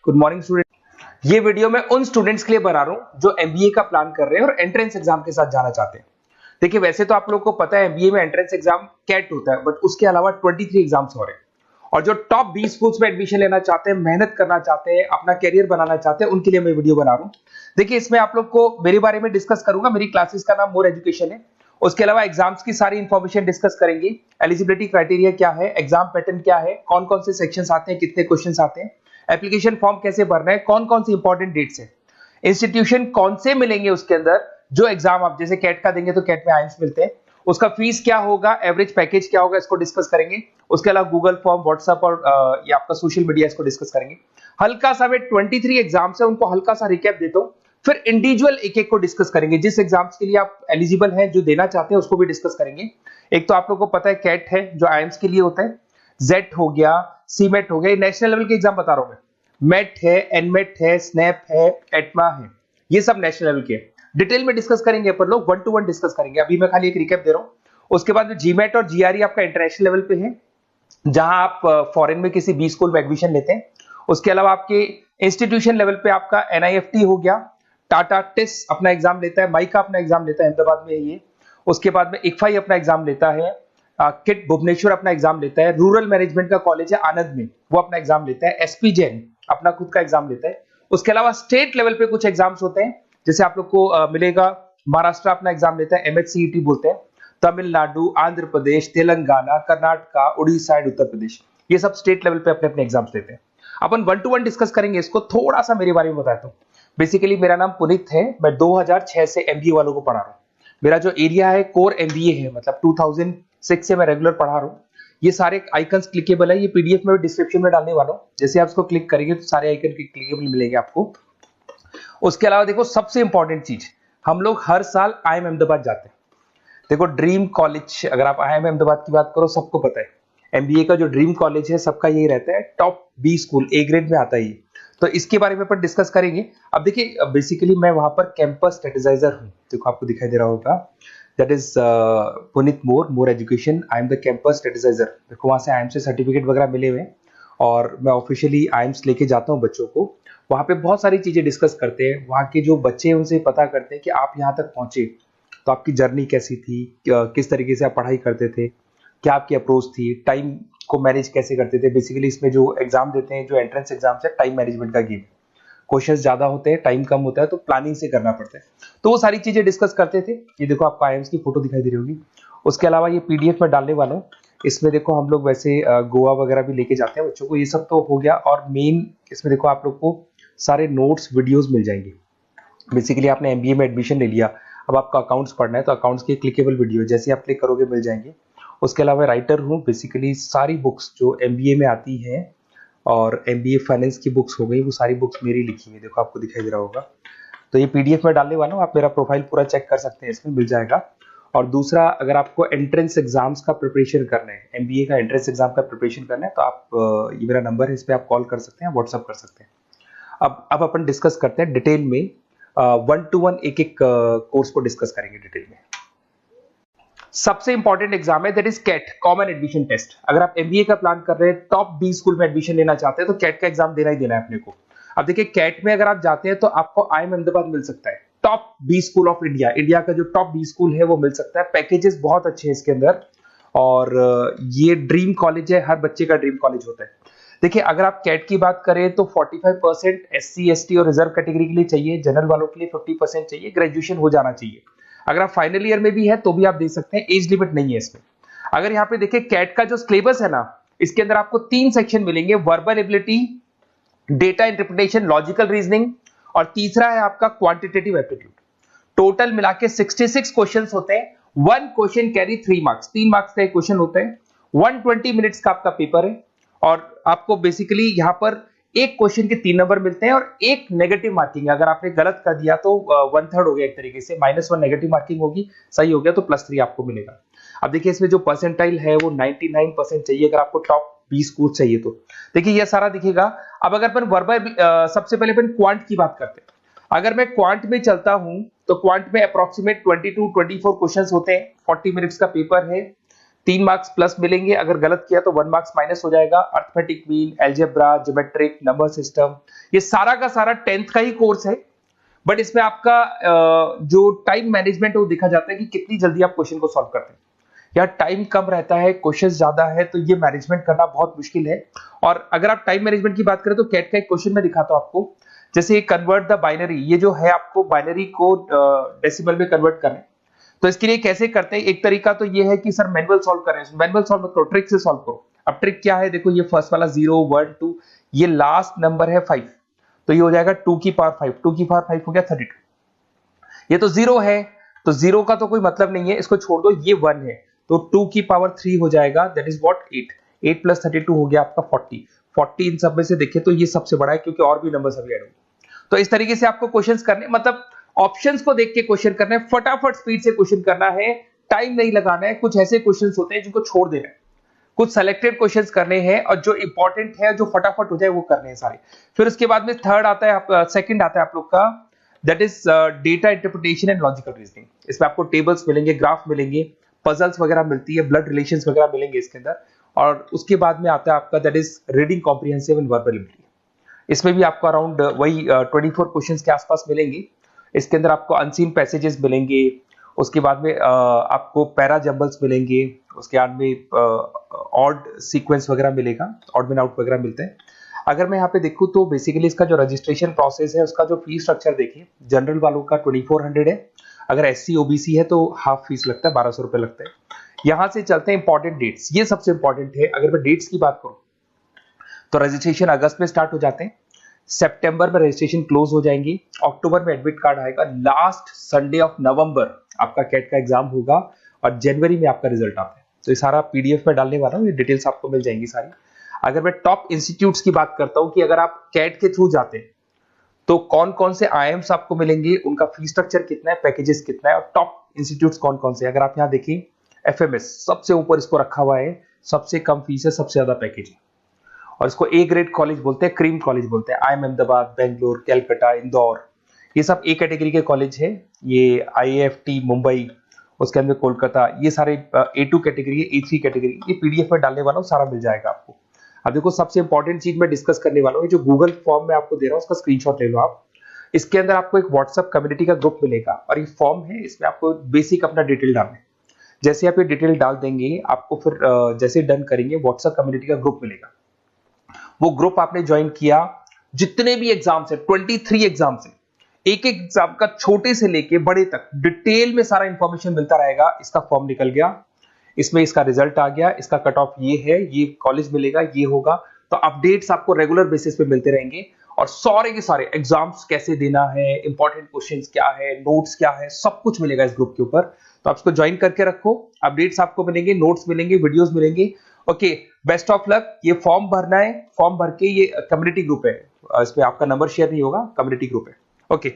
Good morning student. ये video मैं उन स्टूडेंट्स के लिए बना रहा हूं जो एमबीए का प्लान कर रहे हैं और एंट्रेंस एग्जाम के साथ जाना चाहते हैं। देखिए, वैसे तो आप लोगों को पता है एमबीए में एंट्रेंस एग्जाम कैट होता है, बट उसके अलावा 23 एग्जाम्स हो रहे हैं। और जो टॉप 20 स्कूल्स में एडमिशन लेना चाहते हैं, मेहनत करना चाहते हैं, अपना कैरियर बनाना चाहते हैं, उनके लिए मैं वीडियो बना रहा हूं। देखिए, इसमें आप लोग को मेरे बारे में डिस्कस करूंगा। मेरी क्लासेस का नाम मोर एजुकेशन है। उसके अलावा एग्जाम्स की सारी इंफॉर्मेशन डिस्कस करेंगे। एलिजिबिलिटी क्राइटेरिया क्या है, एग्जाम पैटर्न क्या है, कौन कौन से सेक्शंस आते हैं, कितने क्वेश्चंस आते हैं, एप्लीकेशन फॉर्म कैसे भरना है, कौन कौन सी इंपॉर्टेंट डेट्स है, इंस्टीट्यूशन कौन से मिलेंगे उसके अंदर, जो एग्जाम आप जैसे कैट का देंगे तो कैट में आइम्स मिलते हैं, उसका फीस क्या होगा, एवरेज पैकेज क्या होगा, इसको डिस्कस करेंगे। उसके अलावा गूगल फॉर्म, व्हाट्सएप और ये आपका सोशल मीडिया, इसको डिस्कस करेंगे। हल्का सा वे 23 एग्जाम्स है, उनको हल्का सा रिकैप देता हूं, फिर इंडिविजुअल एक एक को डिस्कस करेंगे। जिस एग्जाम्स के लिए आप एलिजिबल हैं, जो देना चाहते हैं, उसको भी डिस्कस करेंगे। एक तो आप लोगों को पता है कैट है जो आइम्स के लिए होता है, जेट हो गया, सीमेट हो गया, नेशनल लेवल के एग्जाम बता रहा हूं मैं। मेट है, एनमेट है, स्नैप है, एटमा है, ये सब नेशनल लेवल के। डिटेल में डिस्कस करेंगे अपन लोग, 1 to 1 डिस्कस करेंगे। अभी मैं खाली एक रिकैप दे रहा हूं। उसके बाद में जीमेट और जीआरई आपका इंटरनेशनल लेवल पे है, जहां आप फॉरेन में किसी बी स्कूल में एडमिशन लेते हैं। उसके अलावा आपके इंस्टीट्यूशन लेवल पे आपका एनआईएफटी हो गया, टाटा टिस अपना एग्जाम लेता है, माइका अपना एग्जाम लेता है, अहमदाबाद में है ये। उसके बाद में इक्फाई अपना एग्जाम लेता है, किट भुवनेश्वर अपना एग्जाम लेता है, रूरल मैनेजमेंट का कॉलेज है आनंद में, वो अपना एग्जाम लेता है, एसपी जैन अपना खुद का एग्जाम लेता है। उसके अलावा स्टेट लेवल पे कुछ एग्जाम्स होते हैं, जैसे आप लोग को मिलेगा महाराष्ट्र अपना एग्जाम लेता है, एमएचसीईटी बोलते हैं, तमिलनाडु, आंध्र प्रदेश, तेलंगाना, कर्नाटका, उड़ीसा एंड उत्तर प्रदेश, ये सब स्टेट लेवल पे अपने अपने एग्जाम्स लेते हैं। अपन 1 to 1 डिस्कस करेंगे इसको। थोड़ा सा मेरे बारे में बताता हूँ। बेसिकली मेरा नाम पुनीत है, मैं 2006 से एमबीए वालों को पढ़ा रहा हूँ। मेरा जो एरिया है कोर एमबीए है, मतलब 2006 से मैं रेगुलर पढ़ा रहा हूँ। ये सारे आइकन्स क्लिकेबल है, ये पीडीएफ में डिस्क्रिप्शन में डालने वाला हूँ। जैसे आप इसको क्लिक करेंगे तो सारे आइकन क्लिकेबल मिलेंगे आपको। उसके अलावा देखो, सबसे इंपॉर्टेंट चीज, हम लोग हर साल आईएम अहमदाबाद जाते हैं। देखो, ड्रीम कॉलेज, अगर आप आईएम अहमदाबाद की बात करो, सबको पता है एमबीए का जो ड्रीम कॉलेज है सबका यही रहता है, top B school, A grade में आता है ये। तो इसके बारे में अपन डिस्कस करेंगे। अब देखिए, बेसिकली मैं वहां पर कैंपस स्ट्रेटेजाइजर हूँ। देखो, आपको दिखाई दे रहा होगा, that is Puneet more education, I am the campus strategizer. देखो, वहां से आईएम से सर्टिफिकेट वगैरह मिले हुए हैं और मैं ऑफिशियली आईएम्स लेके जाता हूँ बच्चों को। वहां पे बहुत सारी चीजें डिस्कस करते हैं, वहां के जो बच्चे हैं उनसे पता करते हैं कि आप यहाँ तक पहुंचे तो आपकी जर्नी कैसी थी, किस तरीके से आप पढ़ाई करते थे, क्या आपकी अप्रोच थी, टाइम को मैनेज कैसे करते थे। बेसिकली इसमें जो एग्जाम देते हैं, जो एंट्रेंस एग्जाम है, टाइम मैनेजमेंट का गेम। क्वेश्चंस ज्यादा होते हैं, टाइम कम होता है, तो प्लानिंग से करना पड़ता है। तो वो सारी चीजें डिस्कस करते थे। ये देखो, आपको आईएम्स की फोटो दिखाई दे रही होगी। उसके अलावा ये पीडीएफ में डालने वाला हूँ। इसमें देखो, हम लोग वैसे गोवा वगैरह भी लेके जाते हैं बच्चों को। ये सब तो हो गया। और मेन इसमें देखो, आप लोग को सारे नोट्स, वीडियोस मिल जाएंगे। बेसिकली आपने एमबीए में एडमिशन ले लिया, अब आपका अकाउंट्स पढ़ना है, तो अकाउंट्स की क्लिकेबल वीडियो जैसे आप क्लिक करोगे मिल जाएंगे। उसके अलावा राइटर हूँ, बेसिकली सारी बुक्स जो एमबीए में आती हैं और एमबीए फाइनेंस की बुक्स हो गई, वो सारी बुक्स मेरी लिखी है। देखो, आपको दिखाई दे रहा होगा। तो ये पीडीएफ में डालने वाला हूँ, आप मेरा प्रोफाइल पूरा चेक कर सकते हैं, इसमें मिल जाएगा। और दूसरा, अगर आपको एंट्रेंस एग्जाम्स का प्रिपरेशन करना है, एमबीए का एंट्रेंस एग्जाम का प्रिपरेशन करना है, तो आप ये मेरा नंबर है, इस पर आप कॉल कर सकते हैं, व्हाट्सअप कर सकते हैं। अब अपन डिस्कस करते हैं डिटेल में, 1 to 1 एक एक कोर्स को डिस्कस करेंगे डिटेल में। सबसे इंपॉर्टेंट एग्जाम है, that is CAT, common admission test. अगर आप एमबीए का प्लान कर रहे हैं, टॉप बी स्कूल में एडमिशन लेना चाहते हैं, तो कैट का एग्जाम देना ही देना है अपने को। अब देखिए, कैट में अगर आप जाते हैं तो आपको आईएम अहमदाबाद मिल सकता है, top B school of India, India का जो टॉप बी स्कूल है वो मिल सकता है। पैकेजेस बहुत अच्छे हैं इसके अंदर, और ये ड्रीम कॉलेज है, हर बच्चे का ड्रीम कॉलेज होता है। देखिए, अगर आप कैट की बात करें तो 45% एससी एसटी और रिजर्व कैटेगरी के लिए चाहिए, जनरल वालों के लिए 50% चाहिए, ग्रेजुएशन हो जाना चाहिए। अगर आप फाइनल ईयर में भी है तो भी आप दे सकते हैं, एज लिमिट नहीं है इसमें। अगर यहाँ पे देखिए, कैट का जो सिलेबस है ना, इसके अंदर आपको 3 सेक्शन मिलेंगे, verbal ability, data interpretation, logical reasoning, और तीसरा है आपका क्वांटिटेटिव एप्टीट्यूड। टोटल मिला के 66 क्वेश्चन होते हैं। 1 क्वेश्चन कैरी 3 मार्क्स, 3 मार्क्स का एक क्वेश्चन होता है। 120 मिनट्स का आपका पेपर है, और आपको बेसिकली यहाँ पर एक क्वेश्चन के 3 नंबर मिलते हैं और एक नेगेटिव मार्किंग है। अगर आपने गलत कर दिया तो 1/3 हो गया एक तरीके से, -1 नेगेटिव मार्किंग होगी, सही हो गया तो +3 आपको मिलेगा। अब देखिए, इसमें जो परसेंटाइल है वो 99% चाहिए, अगर आपको टॉप 20 स्कोर चाहिए तो। देखिए, ये सारा दिखेगा। अब अगर अपन वर्बल, सबसे पहले अपन क्वांट की बात करते हैं। अगर मैं क्वांट में चलता हूं तो क्वांट में अप्रोक्सीमेट 22-24 क्वेश्चंस होते हैं, 40 मिनट्स का पेपर है। 3 मार्क्स प्लस मिलेंगे, अगर गलत किया तो 1 मार्क्स माइनस हो जाएगा। Arithmetic mean, algebra, geometric, number system, ये सारा का सारा 10th का ही कोर्स है, बट इसमें आपका जो टाइम मैनेजमेंट है वो देखा जाता है कि कितनी जल्दी आप क्वेश्चन को सॉल्व करते हैं। या टाइम कम रहता है, क्वेश्चन ज्यादा है, तो ये मैनेजमेंट करना बहुत मुश्किल है। और अगर आप टाइम मैनेजमेंट की बात करें तो कैट का एक क्वेश्चन मैं दिखाता हूं आपको, जैसे कन्वर्ट द बाइनरी, ये जो है आपको बाइनरी को डेसिमल में कन्वर्ट करना है। तो इसके लिए कैसे करते हैं, एक तरीका तो ये है कि सर मैनुअल सॉल्व करें, मैनुअल सॉल्व मत करो, ट्रिक से सॉल्व करो। अब ट्रिक क्या है, देखो ये फर्स्ट वाला 0 1 2, ये लास्ट नंबर है 5, तो ये हो जाएगा 2 की पावर 5, 2 की पावर 5 हो गया 32। ये तो 0 है, तो 0 का तो कोई मतलब नहीं है, इसको छोड़ दो, ये 1 है, तो 2 की पावर 3 हो जाएगा, दैट इज व्हाट 8, 8 प्लस 32 हो गया आपका 40। 40 इन सब में से देखें तो ये सबसे बड़ा है, क्योंकि और भी नंबर अभी ऐड होंगे। तो इस तरीके से आपको क्वेश्चंस करने, मतलब ऑप्शंस को देख के क्वेश्चन करना है, फटाफट स्पीड से क्वेश्चन करना है, टाइम नहीं लगाना है। कुछ ऐसे क्वेश्चंस होते हैं जिनको छोड़ देना है, कुछ सेलेक्टेड क्वेश्चंस करने हैं, और जो इंपॉर्टेंट है, जो फटाफट हो जाए वो करने हैं सारे। फिर उसके बाद में थर्ड आता है, सेकंड आता है आप लोग का, that is data interpretation and logical reasoning. इसमें आपको टेबल्स मिलेंगे, ग्राफ मिलेंगे, पजल्स वगैरह मिलती है, ब्लड रिलेशंस वगैरह मिलेंगे इसके अंदर। और उसके बाद में आता है आपका that is reading comprehensive and verbal ability. इसमें भी आपको अराउंड वही 24 क्वेश्चंस के आसपास मिलेंगे। इसके अंदर आपको अनसीन पैसेजेस मिलेंगे, उसके बाद में आपको पैरा जंबल्स मिलेंगे, उसके बाद में ऑड सीक्वेंस वगैरह मिलेगा, ऑड मैन आउट वगैरह मिलते हैं। अगर मैं यहाँ पे देखूँ तो बेसिकली इसका जो रजिस्ट्रेशन प्रोसेस है, उसका जो फीस स्ट्रक्चर देखिए, जनरल वालों का 2400 है, अगर SC OBC है तो हाफ फीस लगता है, 1200 रुपए लगता है। यहाँ से चलते हैं इंपॉर्टेंट डेट्स, ये सबसे इंपॉर्टेंट है। अगर मैं डेट्स की बात करूँ तो रजिस्ट्रेशन अगस्त में स्टार्ट हो जाते हैं, सितंबर में रजिस्ट्रेशन क्लोज हो जाएंगी, अक्टूबर में एडमिट कार्ड आएगा, लास्ट संडे ऑफ नवंबर आपका कैट का एग्जाम होगा, और जनवरी में आपका रिजल्ट आता है। तो ये सारा PDF में डालने वाला हूँ, ये डिटेल्स आपको मिल जाएंगी सारी। अगर मैं टॉप इंस्टीट्यूट्स की बात करता हूँ कि अगर आप कैट के थ्रू जाते हैं तो कौन कौन से IIMs आपको मिलेंगे, उनका फीस स्ट्रक्चर कितना है, पैकेजेस कितना है, और टॉप इंस्टीट्यूट्स कौन कौन से। अगर आप यहाँ देखिए FMS सबसे ऊपर इसको रखा हुआ है, सबसे कम फीस है, सबसे ज्यादा पैकेज है, और इसको A ग्रेड कॉलेज बोलते हैं, क्रीम कॉलेज बोलते हैं। IIM अहमदाबाद, बेंगलोर, कैलकाटा, इंदौर, ये सब A कैटेगरी के कॉलेज है। ये IIFT मुंबई, उसके अंदर कोलकाता, ये सारे A2 कैटेगरी है, A3 कैटेगरी। ये PDF में डालने वाला हूँ, सारा मिल जाएगा आपको। अब देखो सबसे इंपॉर्टेंट चीज मैं डिस्कस करने वाला हूँ, जो गूगल फॉर्म में आपको दे रहा हूँ, उसका स्क्रीनशॉट ले लो आप। इसके अंदर आपको एक व्हाट्सएप कम्युनिटी का ग्रुप मिलेगा, और ये फॉर्म है, इसमें आपको बेसिक अपना डिटेल डालना है। जैसे आप ये डिटेल डाल देंगे, आपको फिर जैसे डन करेंगे, व्हाट्सएप कम्युनिटी का ग्रुप मिलेगा। वो ग्रुप आपने ज्वाइन किया, जितने भी एग्जाम्स है, 23 एग्जाम्स है, एक एक एग्जाम का छोटे से लेके बड़े तक डिटेल में सारा इंफॉर्मेशन मिलता रहेगा। इसका फॉर्म निकल गया, इसमें इसका रिजल्ट आ गया, इसका कट ऑफ ये है, ये कॉलेज मिलेगा, ये होगा। तो अपडेट्स आपको रेगुलर बेसिस पे मिलते रहेंगे, और सारे के सारे एग्जाम्स कैसे देना है, इंपॉर्टेंट क्वेश्चंस क्या है, नोट्स क्या है, सब कुछ मिलेगा इस ग्रुप के ऊपर। तो आप इसको ज्वाइन करके रखो, अपडेट्स आपको मिलेंगे, नोट्स मिलेंगे, वीडियोस मिलेंगे। Okay, best of luck. ये फॉर्म भरना है, फॉर्म भर के, ये कम्युनिटी ग्रुप है, इसमें आपका नंबर शेयर नहीं होगा, कम्युनिटी ग्रुप है। ओके।